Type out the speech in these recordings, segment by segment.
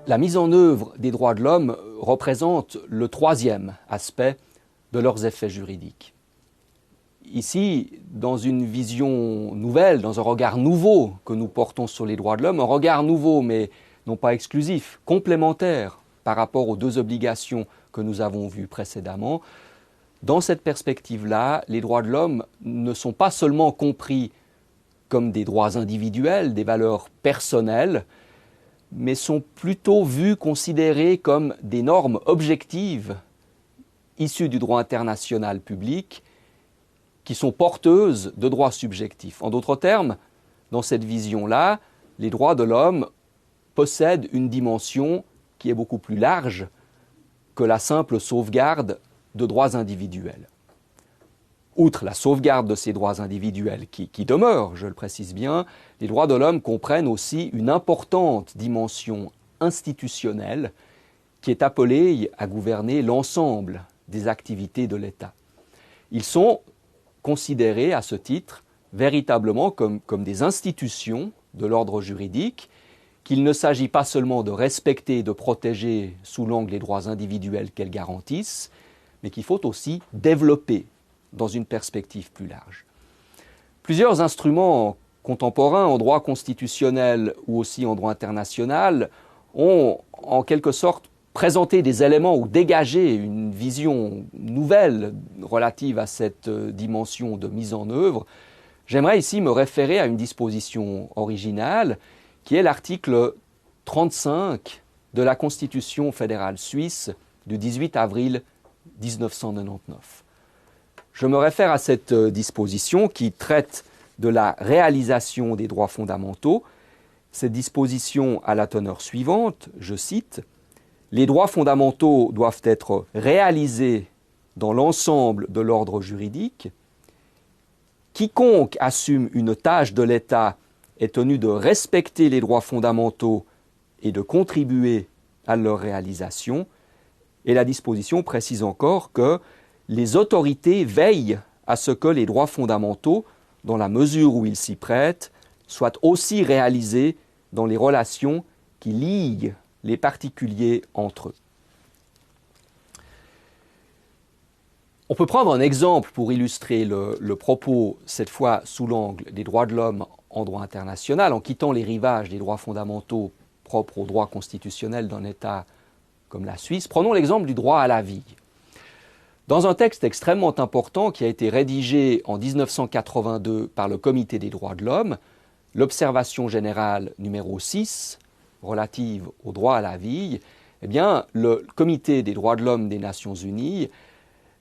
La mise en œuvre des droits de l'homme représente le troisième aspect de leurs effets juridiques. Ici, dans une vision nouvelle, dans un regard nouveau que nous portons sur les droits de l'homme, un regard nouveau mais non pas exclusif, complémentaire par rapport aux deux obligations que nous avons vues précédemment, dans cette perspective-là, les droits de l'homme ne sont pas seulement compris comme des droits individuels, des valeurs personnelles, mais sont plutôt vus, considérés comme des normes objectives issues du droit international public qui sont porteuses de droits subjectifs. En d'autres termes, dans cette vision-là, les droits de l'homme possèdent une dimension qui est beaucoup plus large que la simple sauvegarde de droits individuels. Outre la sauvegarde de ces droits individuels qui demeurent, je le précise bien, les droits de l'homme comprennent aussi une importante dimension institutionnelle qui est appelée à gouverner l'ensemble des activités de l'État. Ils sont considérés à ce titre véritablement comme des institutions de l'ordre juridique qu'il ne s'agit pas seulement de respecter et de protéger sous l'angle des droits individuels qu'elles garantissent, mais qu'il faut aussi développer dans une perspective plus large. Plusieurs instruments contemporains en droit constitutionnel ou aussi en droit international ont en quelque sorte présenté des éléments ou dégagé une vision nouvelle relative à cette dimension de mise en œuvre. J'aimerais ici me référer à une disposition originale qui est l'article 35 de la Constitution fédérale suisse du 18 avril 1999. Je me réfère à cette disposition qui traite de la réalisation des droits fondamentaux. Cette disposition a la teneur suivante, je cite, « Les droits fondamentaux doivent être réalisés dans l'ensemble de l'ordre juridique. Quiconque assume une tâche de l'État est tenu de respecter les droits fondamentaux et de contribuer à leur réalisation. » Et la disposition précise encore que les autorités veillent à ce que les droits fondamentaux, dans la mesure où ils s'y prêtent, soient aussi réalisés dans les relations qui lient les particuliers entre eux. On peut prendre un exemple pour illustrer le propos, cette fois sous l'angle des droits de l'homme en droit international, en quittant les rivages des droits fondamentaux propres au droit constitutionnel d'un État comme la Suisse. Prenons l'exemple du droit à la vie. Dans un texte extrêmement important qui a été rédigé en 1982 par le Comité des droits de l'homme, l'observation générale numéro 6, relative au droit à la vie, eh bien, le Comité des droits de l'homme des Nations Unies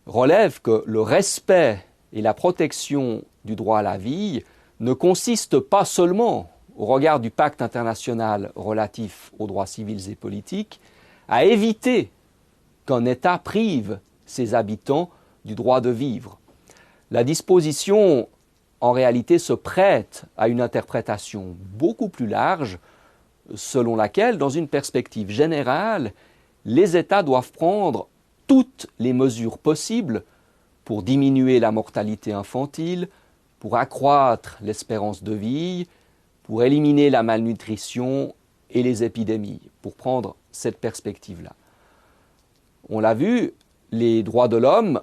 relève que le respect et la protection du droit à la vie ne consistent pas seulement, au regard du pacte international relatif aux droits civils et politiques, à éviter qu'un État prive ses habitants du droit de vivre. La disposition, en réalité, se prête à une interprétation beaucoup plus large, selon laquelle, dans une perspective générale, les États doivent prendre toutes les mesures possibles pour diminuer la mortalité infantile, pour accroître l'espérance de vie, pour éliminer la malnutrition et les épidémies, pour prendre cette perspective-là. On l'a vu, les droits de l'homme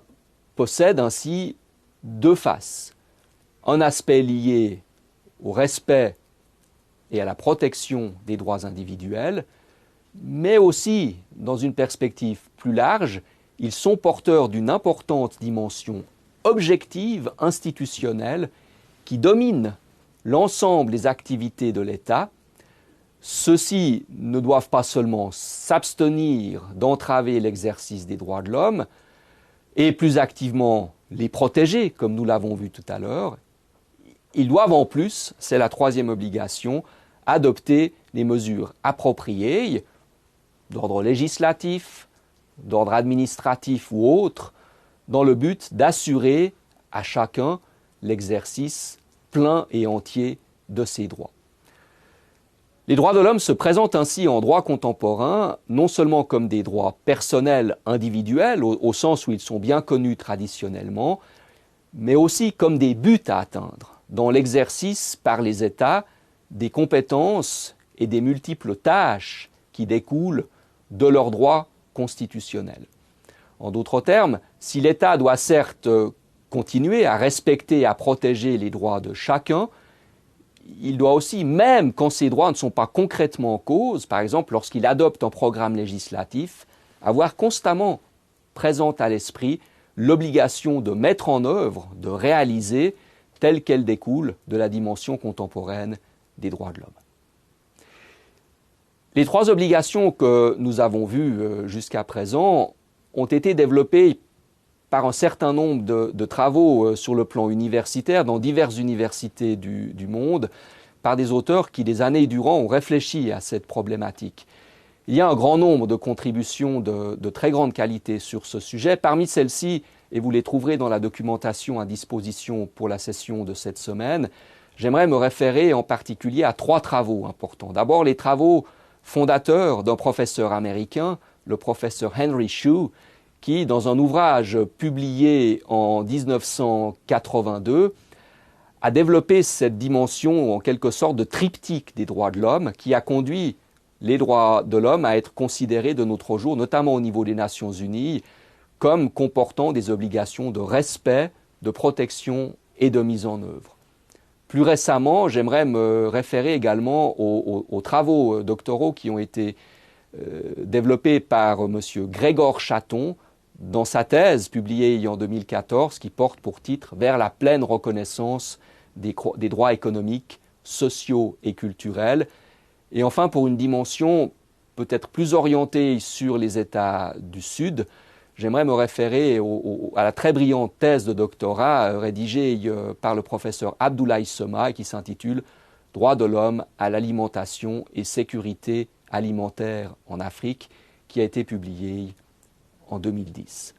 possèdent ainsi deux faces. Un aspect lié au respect et à la protection des droits individuels, mais aussi, dans une perspective plus large, ils sont porteurs d'une importante dimension objective, institutionnelle, qui domine l'ensemble des activités de l'État. Ceux-ci ne doivent pas seulement s'abstenir d'entraver l'exercice des droits de l'homme et plus activement les protéger, comme nous l'avons vu tout à l'heure, ils doivent en plus, c'est la troisième obligation, adopter des mesures appropriées d'ordre législatif, d'ordre administratif ou autre, dans le but d'assurer à chacun l'exercice plein et entier de ses droits. Les droits de l'homme se présentent ainsi en droit contemporain non seulement comme des droits personnels individuels, au sens où ils sont bien connus traditionnellement, mais aussi comme des buts à atteindre dans l'exercice par les États des compétences et des multiples tâches qui découlent de leurs droits constitutionnels. En d'autres termes, si l'État doit certes continuer à respecter et à protéger les droits de chacun, il doit aussi, même quand ces droits ne sont pas concrètement en cause, par exemple lorsqu'il adopte un programme législatif, avoir constamment présente à l'esprit l'obligation de mettre en œuvre, de réaliser, telle qu'elle découle de la dimension contemporaine des droits de l'homme. Les trois obligations que nous avons vues jusqu'à présent ont été développées par un certain nombre de travaux sur le plan universitaire dans diverses universités du monde, par des auteurs qui, des années durant, ont réfléchi à cette problématique. Il y a un grand nombre de contributions de très grande qualité sur ce sujet. Parmi celles-ci, et vous les trouverez dans la documentation à disposition pour la session de cette semaine, j'aimerais me référer en particulier à trois travaux importants. D'abord, les travaux fondateurs d'un professeur américain, le professeur Henry Shue, qui, dans un ouvrage publié en 1982, a développé cette dimension en quelque sorte de triptyque des droits de l'homme qui a conduit les droits de l'homme à être considérés de notre jour, notamment au niveau des Nations Unies, comme comportant des obligations de respect, de protection et de mise en œuvre. Plus récemment, j'aimerais me référer également aux travaux doctoraux qui ont été développés par M. Gregor Chaton dans sa thèse publiée en 2014 qui porte pour titre « Vers la pleine reconnaissance des droits économiques, sociaux et culturels ». Et enfin, pour une dimension peut-être plus orientée sur les États du Sud, j'aimerais me référer à la très brillante thèse de doctorat rédigée par le professeur Abdoulaye Sema qui s'intitule « Droits de l'homme à l'alimentation et sécurité alimentaire en Afrique » qui a été publiée en 2010.